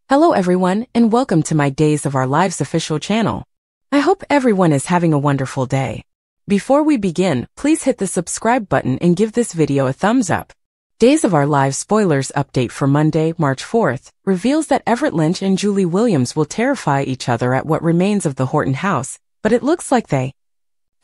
Hello everyone, and welcome to my Days of Our Lives official channel. I hope everyone is having a wonderful day. Before we begin, please hit the subscribe button and give this video a thumbs up. Days of Our Lives spoilers update for Monday, March 4th, reveals that Everett Lynch and Julie Williams will terrify each other at what remains of the Horton house, but it looks like they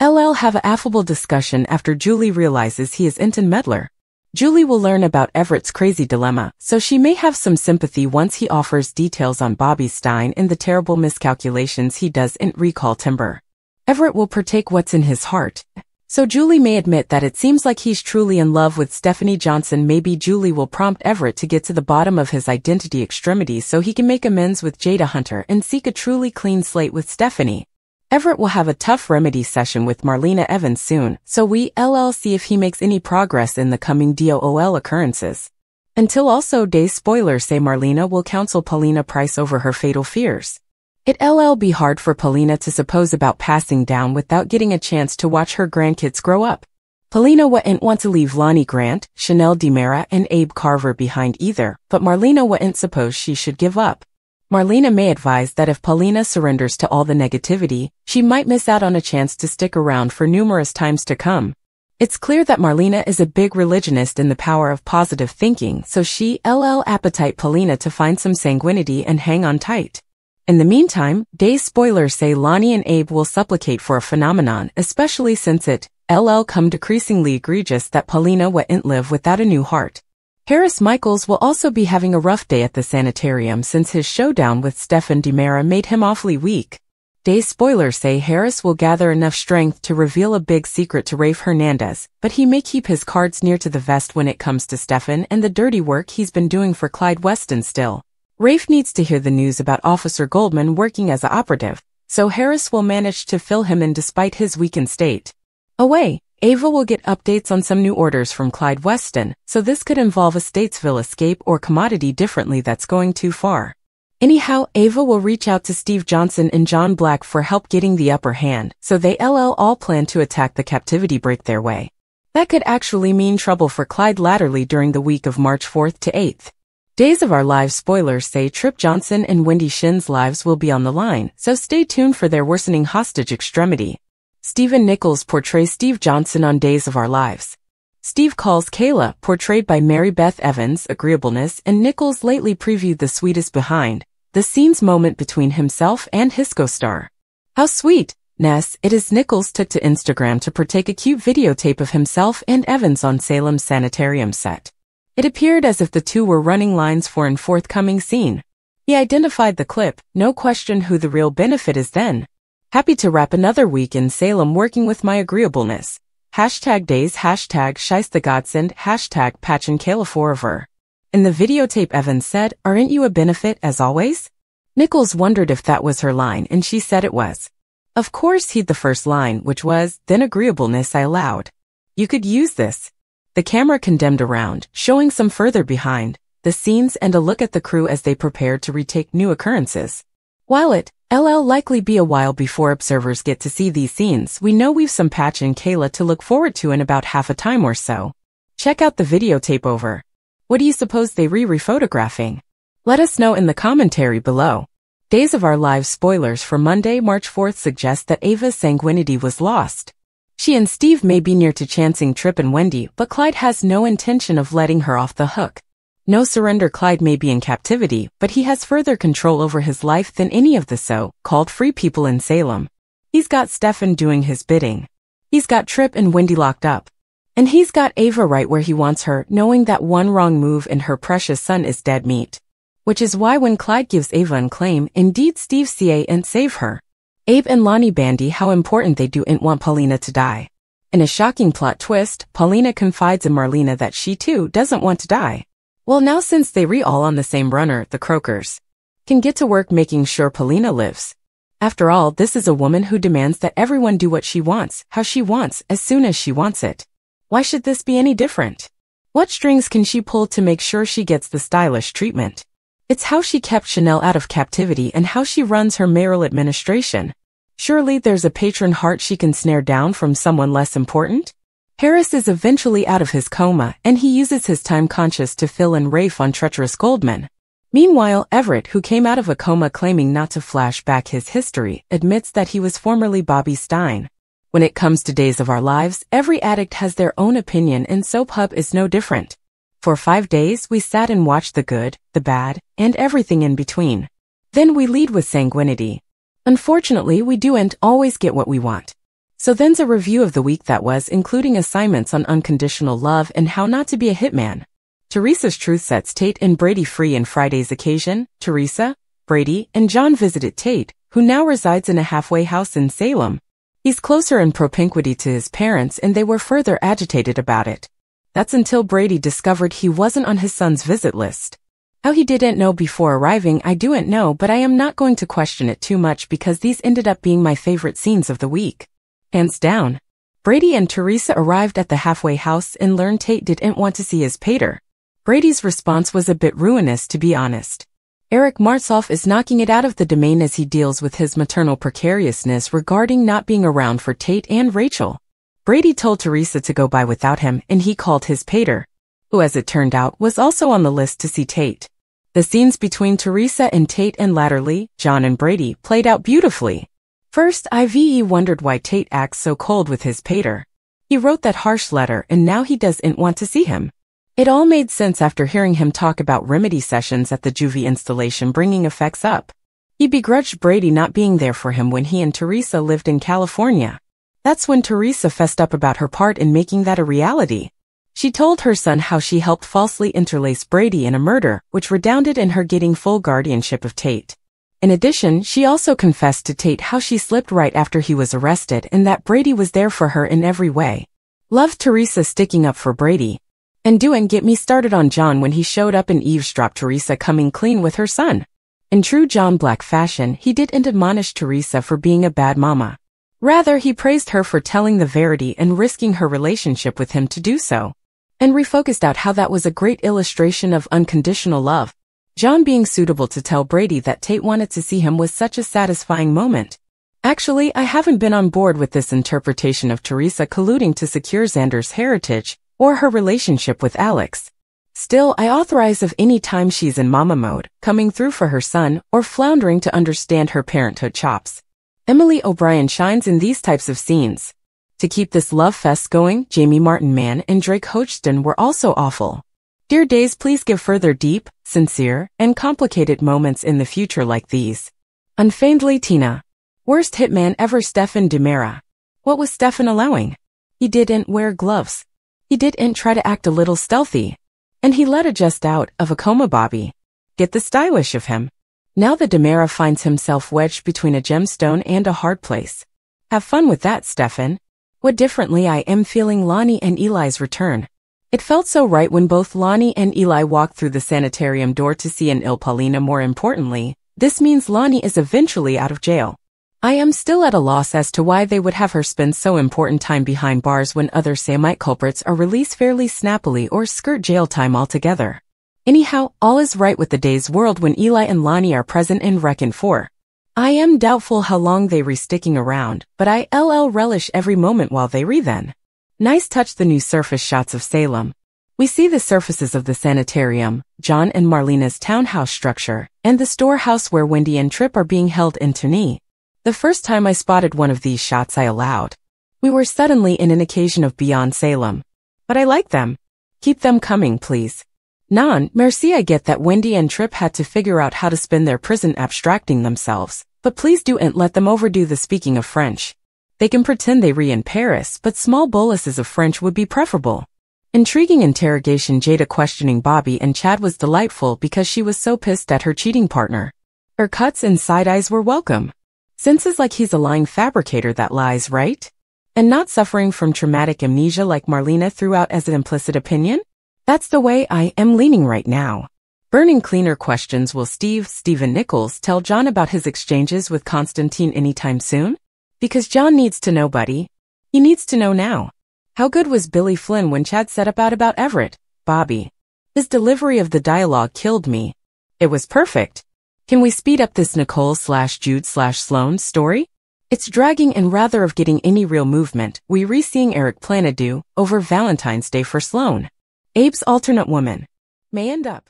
have an affable discussion after Julie realizes he is Inton Medler. Julie will learn about Everett's crazy dilemma, so she may have some sympathy once he offers details on Bobby Stein and the terrible miscalculations he doesn't recall timber. Everett will partake what's in his heart, so Julie may admit that it seems like he's truly in love with Stephanie Johnson. Maybe Julie will prompt Everett to get to the bottom of his identity extremities so he can make amends with Jada Hunter and seek a truly clean slate with Stephanie. Everett will have a tough remedy session with Marlena Evans soon, so we'll see if he makes any progress in the coming DOOL occurrences. Until Days spoilers say Marlena will counsel Paulina Price over her fatal fears. It'll be hard for Paulina to suppose about passing down without getting a chance to watch her grandkids grow up. Paulina wouldn't want to leave Lonnie Grant, Chanel DiMera, and Abe Carver behind either, but Marlena wouldn't suppose she should give up. Marlena may advise that if Paulina surrenders to all the negativity, she might miss out on a chance to stick around for numerous times to come. It's clear that Marlena is a big religionist in the power of positive thinking, so she'll appetite Paulina to find some sanguinity and hang on tight. In the meantime, Days spoilers say Lonnie and Abe will supplicate for a phenomenon, especially since it'll come decreasingly egregious that Paulina wouldn't live without a new heart. Harris Michaels will also be having a rough day at the sanitarium since his showdown with Stephen DiMera made him awfully weak. Days spoilers say Harris will gather enough strength to reveal a big secret to Rafe Hernandez, but he may keep his cards near to the vest when it comes to Stephen and the dirty work he's been doing for Clyde Weston still. Rafe needs to hear the news about Officer Goldman working as an operative, so Harris will manage to fill him in despite his weakened state. Away. Ava will get updates on some new orders from Clyde Weston, so this could involve a Statesville escape or commodity differently that's going too far. Anyhow, Ava will reach out to Steve Johnson and John Black for help getting the upper hand, so they'll all plan to attack the captivity break their way. That could actually mean trouble for Clyde latterly during the week of March 4th to 8th. Days of Our Lives spoilers say Trip Johnson and Wendy Shin's lives will be on the line, so stay tuned for their worsening hostage extremity. Stephen Nichols portrays Steve Johnson on Days of Our Lives. Steve calls Kayla, portrayed by Mary Beth Evans, agreeableness, and Nichols lately previewed the sweetest behind the scenes moment between himself and his co-star. How sweet-ness it is. Nichols took to Instagram to partake a cute videotape of himself and Evans on Salem's sanitarium set. It appeared as if the two were running lines for an forthcoming scene. He identified the clip, no question who the real benefit is then. Happy to wrap another week in Salem working with my agreeableness. #days, #shice the godsend, #patchin' Kayla forever. In the videotape Evans said, "Aren't you a benefit as always?" Nichols wondered if that was her line and she said it was. Of course he'd the first line, which was, "Then agreeableness I allowed. You could use this." The camera condemned around, showing some further behind the scenes and a look at the crew as they prepared to retake new occurrences. While it'll likely be a while before observers get to see these scenes, we know we've some Patch and Kayla to look forward to in about half a time or so. Check out the videotape over. What do you suppose they re-photographing? Let us know in the commentary below. Days of Our Lives spoilers for Monday, March 4th suggest that Ava's sanguinity was lost. She and Steve may be near to chancing Trip and Wendy, but Clyde has no intention of letting her off the hook. No surrender. Clyde may be in captivity, but he has further control over his life than any of the so-called free people in Salem. He's got Stefan doing his bidding. He's got Trip and Wendy locked up. And he's got Ava right where he wants her, knowing that one wrong move and her precious son is dead meat. Which is why when Clyde gives Ava an claim, indeed Steve can't save her. Abe and Lonnie bandy how important they do want Paulina to die. In a shocking plot twist, Paulina confides in Marlena that she too doesn't want to die. Well, now since they all on the same runner, the Croakers can get to work making sure Paulina lives. After all, this is a woman who demands that everyone do what she wants, how she wants, as soon as she wants it. Why should this be any different? What strings can she pull to make sure she gets the stylish treatment? It's how she kept Chanel out of captivity and how she runs her mayoral administration. Surely there's a patron heart she can snare down from someone less important? Harris is eventually out of his coma, and he uses his time conscious to fill in Rafe on treacherous Goldman. Meanwhile, Everett, who came out of a coma claiming not to flash back his history, admits that he was formerly Bobby Stein. When it comes to Days of Our Lives, every addict has their own opinion, and Soap Hub is no different. For 5 days, we sat and watched the good, the bad, and everything in between. Then we lead with sanguinity. Unfortunately, we don't always get what we want. So then's a review of the week that was, including assignments on unconditional love and how not to be a hitman. Teresa's truth sets Tate and Brady free in Friday's occasion. Teresa, Brady, and John visited Tate, who now resides in a halfway house in Salem. He's closer in propinquity to his parents, and they were further agitated about it. That's until Brady discovered he wasn't on his son's visit list. How he didn't know before arriving, I don't know, but I am not going to question it too much because these ended up being my favorite scenes of the week. Hands down. Brady and Teresa arrived at the halfway house and learned Tate didn't want to see his pater. Brady's response was a bit ruinous, to be honest. Eric Martsolf is knocking it out of the domain as he deals with his maternal precariousness regarding not being around for Tate and Rachel. Brady told Teresa to go by without him, and he called his pater, who as it turned out was also on the list to see Tate. The scenes between Teresa and Tate and latterly, John and Brady, played out beautifully. First, Ive wondered why Tate acts so cold with his pater. He wrote that harsh letter and now he doesn't want to see him. It all made sense after hearing him talk about remedy sessions at the juvie installation bringing effects up. He begrudged Brady not being there for him when he and Teresa lived in California. That's when Teresa fessed up about her part in making that a reality. She told her son how she helped falsely interlace Brady in a murder, which redounded in her getting full guardianship of Tate. In addition, she also confessed to Tate how she slipped right after he was arrested and that Brady was there for her in every way. Loved Teresa sticking up for Brady. And don't get me started on John when he showed up and eavesdropped Teresa coming clean with her son. In true John Black fashion, he didn't admonish Teresa for being a bad mama. Rather, he praised her for telling the verity and risking her relationship with him to do so. And refocused out how that was a great illustration of unconditional love. John being suitable to tell Brady that Tate wanted to see him was such a satisfying moment. Actually, I haven't been on board with this interpretation of Teresa colluding to secure Xander's heritage, or her relationship with Alex. Still, I authorize of any time she's in mama mode, coming through for her son, or floundering to understand her parenthood chops. Emily O'Brien shines in these types of scenes. To keep this love fest going, Jamie Martin Mann and Drake Hodgson were also awful. Dear Days, please give further deep, sincere, and complicated moments in the future like these. Unfeignedly Tina. Worst hitman ever Stefan DiMera. What was Stefan allowing? He didn't wear gloves. He didn't try to act a little stealthy. And he let a just out of a coma Bobby. Get the stylish of him. Now the DiMera finds himself wedged between a gemstone and a hard place. Have fun with that, Stefan. What differently I am feeling Lonnie and Eli's return. It felt so right when both Lonnie and Eli walked through the sanitarium door to see an ill Paulina. More importantly, this means Lonnie is eventually out of jail. I am still at a loss as to why they would have her spend so important time behind bars when other Samite culprits are released fairly snappily or skirt jail time altogether. Anyhow, all is right with the Days world when Eli and Lonnie are present and reckoned for. I am doubtful how long they re-sticking around, but I relish every moment while they re-then. Nice touch the new surface shots of Salem. We see the surfaces of the sanitarium, John and Marlena's townhouse structure, and the storehouse where Wendy and Tripp are being held in tourney. The first time I spotted one of these shots I allowed. We were suddenly in an occasion of Beyond Salem. But I like them. Keep them coming, please. Non, merci. I get that Wendy and Tripp had to figure out how to spend their prison abstracting themselves, but please don't let them overdo the speaking of French. They can pretend they in Paris, but small boluses of French would be preferable. Intriguing interrogation. Jada questioning Bobby and Chad was delightful because she was so pissed at her cheating partner. Her cuts and side eyes were welcome. Senses like he's a lying fabricator that lies, right? And not suffering from traumatic amnesia like Marlena threw out as an implicit opinion? That's the way I am leaning right now. Burning cleaner questions. Will Steven Nichols tell John about his exchanges with Constantine anytime soon? Because John needs to know, buddy. He needs to know now. How good was Billy Flynn when Chad set about Everett, Bobby? His delivery of the dialogue killed me. It was perfect. Can we speed up this Nicole/Jude/Sloan story? It's dragging, and rather of getting any real movement, we re-seeing Eric Planadu over Valentine's Day for Sloan. Abe's alternate woman may end up